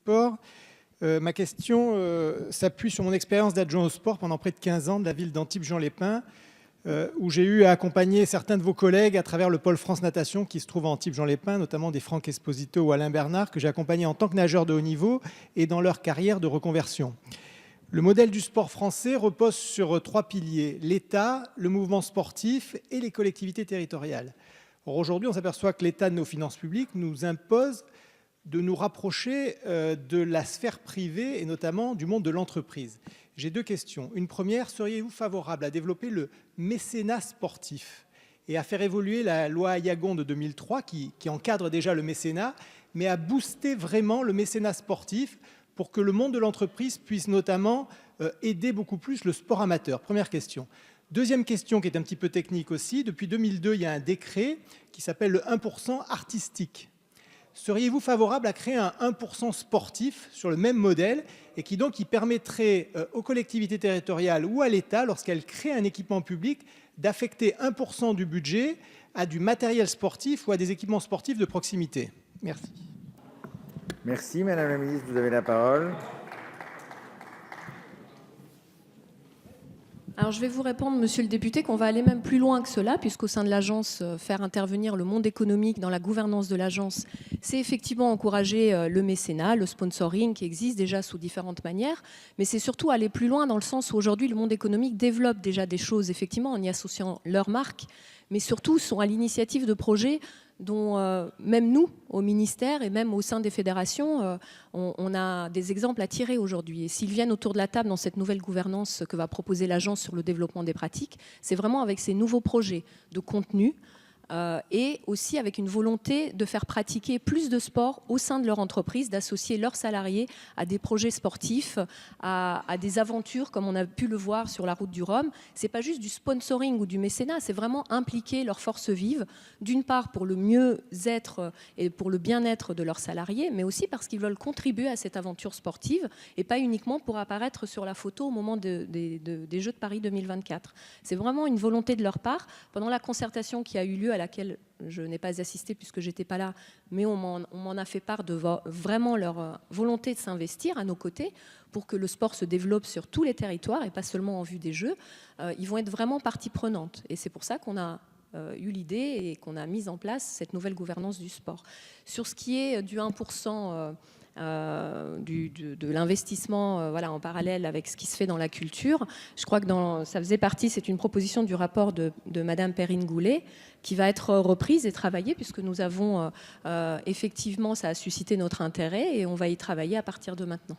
Sport. Ma question s'appuie sur mon expérience d'adjoint au sport pendant près de 15 ans de la ville d'Antibes-Juan-les-Pins, où j'ai eu à accompagner certains de vos collègues à travers le pôle France Natation qui se trouve à Antibes-Juan-les-Pins, notamment des Franck Esposito ou Alain Bernard, que j'ai accompagnés en tant que nageurs de haut niveau et dans leur carrière de reconversion. Le modèle du sport français repose sur 3 piliers: l'État, le mouvement sportif et les collectivités territoriales. Or, aujourd'hui, on s'aperçoit que l'état de nos finances publiques nous impose de nous rapprocher de la sphère privée et notamment du monde de l'entreprise. J'ai 2 questions. Une première, seriez-vous favorable à développer le mécénat sportif et à faire évoluer la loi Aillagon de 2003 qui encadre déjà le mécénat, mais à booster vraiment le mécénat sportif pour que le monde de l'entreprise puisse notamment aider beaucoup plus le sport amateur? Première question. Deuxième question qui est un petit peu technique aussi. Depuis 2002, il y a un décret qui s'appelle le 1% artistique. Seriez-vous favorable à créer un 1% sportif sur le même modèle et qui permettrait aux collectivités territoriales ou à l'État, lorsqu'elles créent un équipement public, d'affecter 1% du budget à du matériel sportif ou à des équipements sportifs de proximité? Merci. Merci Madame la Ministre, vous avez la parole. Alors je vais vous répondre, monsieur le député, qu'on va aller même plus loin que cela, puisqu'au sein de l'agence, faire intervenir le monde économique dans la gouvernance de l'agence, c'est effectivement encourager le mécénat, le sponsoring qui existe déjà sous différentes manières, mais c'est surtout aller plus loin dans le sens où aujourd'hui le monde économique développe déjà des choses, effectivement, en y associant leur marque, mais surtout sont à l'initiative de projets dont même nous, au ministère et même au sein des fédérations, on a des exemples à tirer aujourd'hui. Et s'ils viennent autour de la table dans cette nouvelle gouvernance que va proposer l'agence sur le développement des pratiques, c'est vraiment avec ces nouveaux projets de contenu et aussi avec une volonté de faire pratiquer plus de sport au sein de leur entreprise, d'associer leurs salariés à des projets sportifs, à des aventures comme on a pu le voir sur la route du Rhum. C'est pas juste du sponsoring ou du mécénat, c'est vraiment impliquer leurs forces vives, d'une part pour le mieux-être et pour le bien-être de leurs salariés, mais aussi parce qu'ils veulent contribuer à cette aventure sportive et pas uniquement pour apparaître sur la photo au moment des Jeux de Paris 2024. C'est vraiment une volonté de leur part. Pendant la concertation qui a eu lieu, à laquelle je n'ai pas assisté puisque j'étais pas là, mais on m'en a fait part de vraiment leur volonté de s'investir à nos côtés pour que le sport se développe sur tous les territoires et pas seulement en vue des Jeux. Ils vont être vraiment partie prenante et c'est pour ça qu'on a eu l'idée et qu'on a mis en place cette nouvelle gouvernance du sport. Sur ce qui est du 1%, de l'investissement voilà, en parallèle avec ce qui se fait dans la culture. Je crois que ça faisait partie, c'est une proposition du rapport de Madame Perrine Goulet qui va être reprise et travaillée puisque nous avons effectivement, ça a suscité notre intérêt et on va y travailler à partir de maintenant.